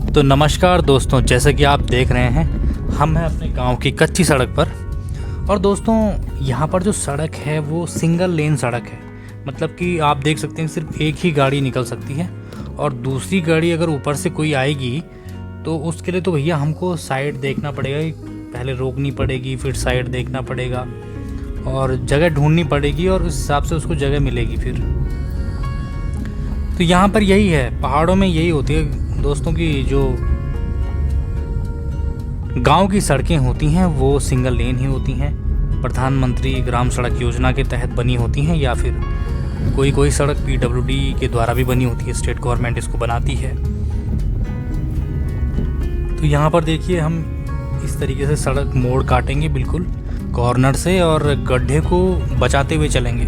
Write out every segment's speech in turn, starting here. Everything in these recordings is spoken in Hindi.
तो नमस्कार दोस्तों, जैसे कि आप देख रहे हैं हम हैं अपने गांव की कच्ची सड़क पर। और दोस्तों यहाँ पर जो सड़क है वो सिंगल लेन सड़क है। मतलब कि आप देख सकते हैं सिर्फ एक ही गाड़ी निकल सकती है, और दूसरी गाड़ी अगर ऊपर से कोई आएगी तो उसके लिए तो भैया हमको साइड देखना पड़ेगा। पहले रोकनी पड़ेगी, फिर साइड देखना पड़ेगा और जगह ढूंढनी पड़ेगी, और उस हिसाब से उसको जगह मिलेगी फिर। तो यहाँ पर यही है, पहाड़ों में यही होती है दोस्तों की जो गांव की सड़कें होती हैं वो सिंगल लेन ही होती हैं। प्रधानमंत्री ग्राम सड़क योजना के तहत बनी होती हैं, या फिर कोई सड़क पीडब्ल्यूडी के द्वारा भी बनी होती है। स्टेट गवर्नमेंट इसको बनाती है। तो यहाँ पर देखिए हम इस तरीके से सड़क मोड़ काटेंगे बिल्कुल कॉर्नर से, और गड्ढे को बचाते हुए चलेंगे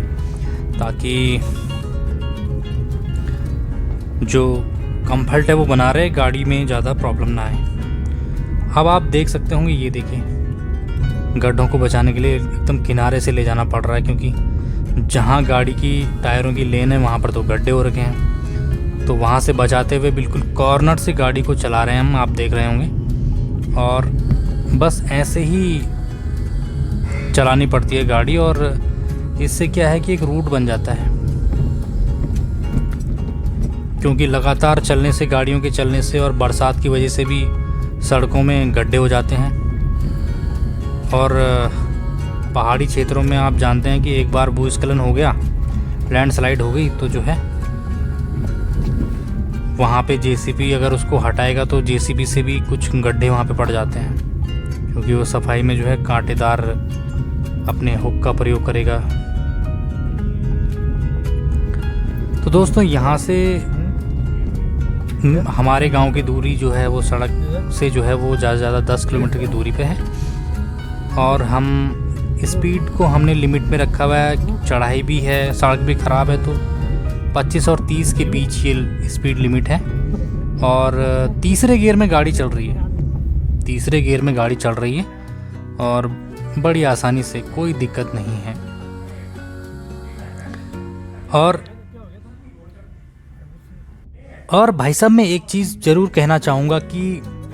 ताकि जो कंफर्ट है वो बना रहे, गाड़ी में ज़्यादा प्रॉब्लम ना आए। अब आप देख सकते होंगे, ये देखिए गड्ढों को बचाने के लिए एकदम किनारे से ले जाना पड़ रहा है, क्योंकि जहाँ गाड़ी की टायरों की लेन है वहाँ पर तो गड्ढे हो रखे हैं। तो वहाँ से बचाते हुए बिल्कुल कॉर्नर से गाड़ी को चला रहे हैं हम, आप देख रहे होंगे। और बस ऐसे ही चलानी पड़ती है गाड़ी, और इससे क्या है कि एक रूट बन जाता है, क्योंकि लगातार चलने से, गाड़ियों के चलने से और बरसात की वजह से भी सड़कों में गड्ढे हो जाते हैं। और पहाड़ी क्षेत्रों में आप जानते हैं कि एक बार भूस्खलन हो गया, लैंडस्लाइड हो गई, तो जो है वहाँ पे जेसीबी अगर उसको हटाएगा तो जेसीबी से भी कुछ गड्ढे वहाँ पे पड़ जाते हैं, क्योंकि वो सफाई में जो है कांटेदार अपने हुक का प्रयोग करेगा। तो दोस्तों यहाँ से हमारे गांव की दूरी जो है वो सड़क से जो है वो ज़्यादा से ज़्यादा 10 किलोमीटर की दूरी पे है, और हम स्पीड को हमने लिमिट में रखा हुआ है। चढ़ाई भी है, सड़क भी ख़राब है, तो 25 और 30 के बीच ये स्पीड लिमिट है। और तीसरे गियर में गाड़ी चल रही है, और बड़ी आसानी से, कोई दिक्कत नहीं है। और भाई साहब मैं एक चीज़ ज़रूर कहना चाहूँगा कि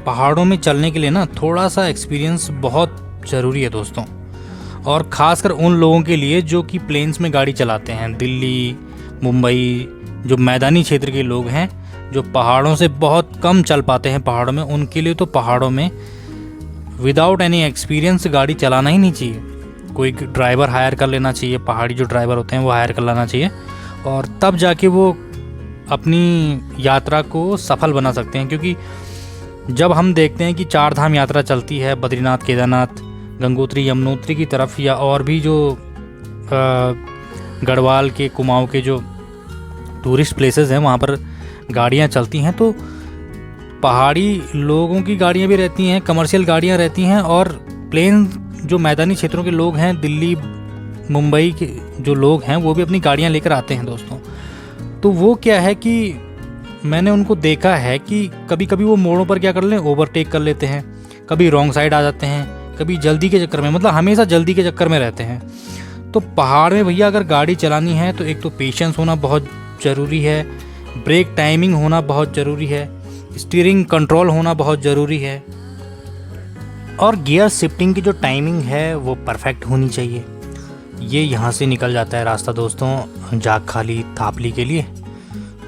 पहाड़ों में चलने के लिए ना थोड़ा सा एक्सपीरियंस बहुत ज़रूरी है दोस्तों, और ख़ासकर उन लोगों के लिए जो कि प्लेन्स में गाड़ी चलाते हैं। दिल्ली, मुंबई, जो मैदानी क्षेत्र के लोग हैं, जो पहाड़ों से बहुत कम चल पाते हैं पहाड़ों में, उनके लिए तो पहाड़ों में विदाउट एनी एक्सपीरियंस गाड़ी चलाना ही नहीं चाहिए। कोई ड्राइवर हायर कर लेना चाहिए, पहाड़ी जो ड्राइवर होते हैं वो हायर कर लेना चाहिए, और तब जाके वो अपनी यात्रा को सफल बना सकते हैं। क्योंकि जब हम देखते हैं कि 4 धाम यात्रा चलती है, बद्रीनाथ, केदारनाथ, गंगोत्री, यमुनोत्री की तरफ, या और भी जो गढ़वाल के, कुमाऊं के जो टूरिस्ट प्लेसेस हैं वहाँ पर गाड़ियाँ चलती हैं, तो पहाड़ी लोगों की गाड़ियाँ भी रहती हैं, कमर्शियल गाड़ियाँ रहती हैं, और प्लेन जो मैदानी क्षेत्रों के लोग हैं, दिल्ली, मुंबई के जो लोग हैं, वो भी अपनी गाड़ियाँ लेकर आते हैं दोस्तों। तो वो क्या है कि मैंने उनको देखा है कि कभी कभी वो मोड़ों पर क्या कर लें, ओवरटेक कर लेते हैं, कभी रॉन्ग साइड आ जाते हैं, कभी जल्दी के चक्कर में, मतलब हमेशा जल्दी के चक्कर में रहते हैं। तो पहाड़ में भैया अगर गाड़ी चलानी है तो एक तो पेशेंस होना बहुत ज़रूरी है, ब्रेक टाइमिंग होना बहुत ज़रूरी है, स्टीयरिंग कंट्रोल होना बहुत ज़रूरी है, और गियर शिफ्टिंग की जो टाइमिंग है वो परफेक्ट होनी चाहिए। ये यहाँ से निकल जाता है रास्ता दोस्तों जागखाली, थापली के लिए,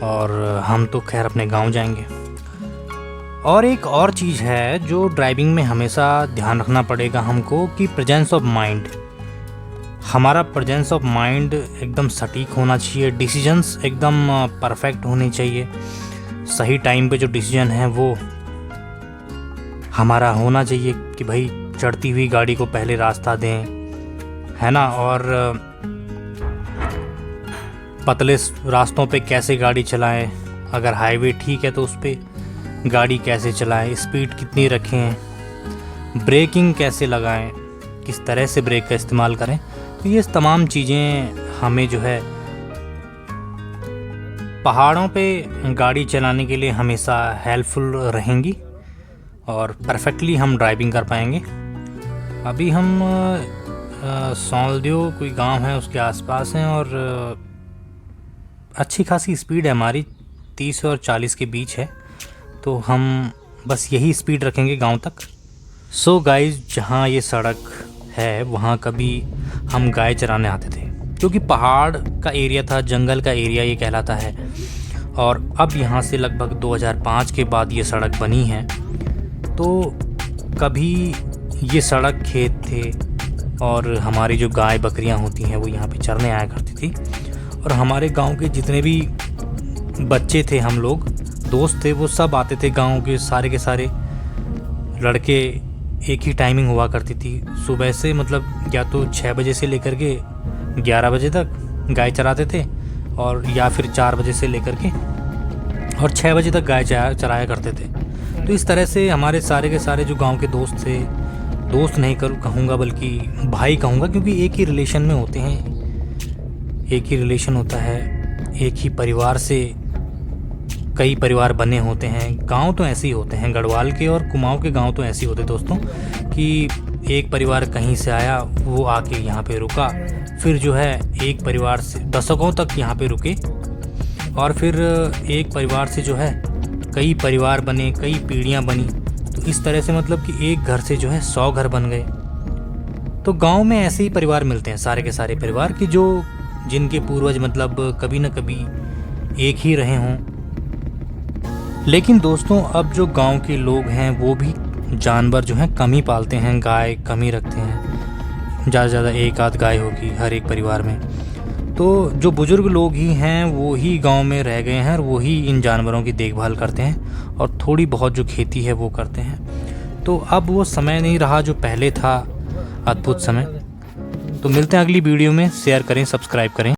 और हम तो खैर अपने गांव जाएंगे। और एक और चीज़ है जो ड्राइविंग में हमेशा ध्यान रखना पड़ेगा हमको, कि प्रेजेंस ऑफ माइंड। हमारा प्रेजेंस ऑफ माइंड एकदम सटीक होना चाहिए, डिसीजंस एकदम परफेक्ट होने चाहिए। सही टाइम पे जो डिसीजन है वो हमारा होना चाहिए, कि भाई चढ़ती हुई गाड़ी को पहले रास्ता दें, है ना। और पतले रास्तों पे कैसे गाड़ी चलाएं, अगर हाईवे ठीक है तो उस पर गाड़ी कैसे चलाएं, स्पीड कितनी रखें, ब्रेकिंग कैसे लगाएं, किस तरह से ब्रेक का इस्तेमाल करें। तो ये तमाम चीज़ें हमें जो है पहाड़ों पे गाड़ी चलाने के लिए हमेशा हेल्पफुल रहेंगी, और परफेक्टली हम ड्राइविंग कर पाएंगे। अभी हम सौलदेव कोई गांव है उसके आसपास हैं, और अच्छी खासी स्पीड है हमारी, 30 और 40 के बीच है। तो हम बस यही स्पीड रखेंगे गांव तक। सो गाइस, जहाँ ये सड़क है वहाँ कभी हम गाय चराने आते थे, क्योंकि पहाड़ का एरिया था, जंगल का एरिया ये कहलाता है। और अब यहाँ से लगभग 2005 के बाद ये सड़क बनी है। तो कभी ये सड़क खेत थे और हमारी जो गाय बकरियाँ होती हैं वो यहाँ पे चरने आया करती थी। और हमारे गांव के जितने भी बच्चे थे, हम लोग दोस्त थे, वो सब आते थे। गांव के सारे लड़के, एक ही टाइमिंग हुआ करती थी सुबह से, मतलब या तो 6 बजे से लेकर के 11 बजे तक गाय चराते थे, और या फिर 4 बजे से लेकर के और 6 बजे तक गाय चराया करते थे। तो इस तरह से हमारे सारे के सारे जो गांव के दोस्त थे, दोस्त नहीं कहूँगा बल्कि भाई कहूँगा, क्योंकि एक ही रिलेशन में होते हैं, एक ही रिलेशन होता है, एक ही परिवार से कई परिवार बने होते हैं। गांव तो ऐसे ही होते हैं, गढ़वाल के और कुमाऊं के गांव तो ऐसे ही होते हैं दोस्तों, कि एक परिवार कहीं से आया, वो आके यहाँ पे रुका, फिर जो है एक परिवार से दशकों तक यहाँ पे रुके, और फिर एक परिवार से जो है कई परिवार बने, कई पीढ़ियाँ बनी। तो इस तरह से मतलब कि एक घर से जो है 100 घर बन गए। तो गांव में ऐसे ही परिवार मिलते हैं, सारे के सारे परिवार कि जो जिनके पूर्वज मतलब कभी न कभी एक ही रहे हों। लेकिन दोस्तों, अब जो गांव के लोग हैं वो भी जानवर जो हैं कम ही पालते हैं, गाय कम ही रखते हैं। ज़्यादा से ज़्यादा एक आध गाय होगी हर एक परिवार में। तो जो बुज़ुर्ग लोग ही हैं वो ही गांव में रह गए हैं और वो ही इन जानवरों की देखभाल करते हैं, और थोड़ी बहुत जो खेती है वो करते हैं। तो अब वो समय नहीं रहा जो पहले था, अद्भुत समय। तो मिलते हैं अगली वीडियो में। शेयर करें, सब्सक्राइब करें।